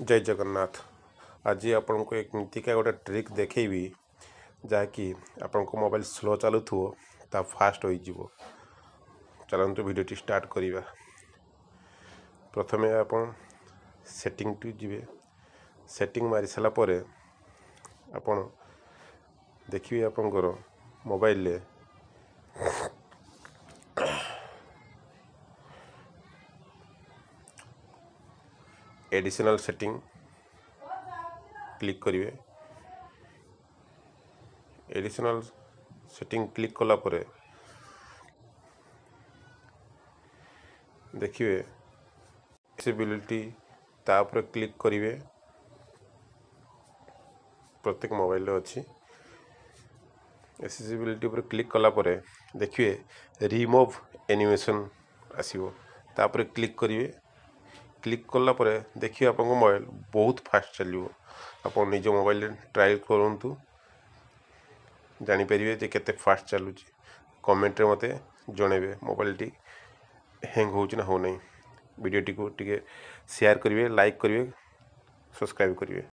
जय जगन्नाथ। आज आपण को एक एमतीका गोटे ट्रिक देखी जहाँकि आपण को मोबाइल स्लो चलु ता फास्ट हो चलतु भिडियो स्टार्ट करवा। प्रथमे आपण सेटिंग टू जीवे। सेटिंग मारी सारापर आपण देखिए आपंकर मोबाइल एडिशनल सेटिंग क्लिक करेंगे। एडिशनल सेटिंग क्लिक कला परे देखिए एक्सेसिबिलिटी तापर क्लिक करेंगे। प्रत्येक मोबाइल अच्छी एक्सेसिबिलिटी पर क्लिक कला परे देखिए रिमूव एनिमेशन आसीबो तापर क्लिक करेंगे। क्लिक कला परे देखिए आप मोबाइल बहुत फास्ट चलो। आप निज मोबाइल ट्रायल करूँ जानीपर जे केते फास्ट चलुँ। कमेंट मते जनइबे मोबाइल टी हैंग हो ना हो नहीं। वीडियो टी को शेयर करेंगे, लाइक करेंगे, सब्सक्राइब करेंगे।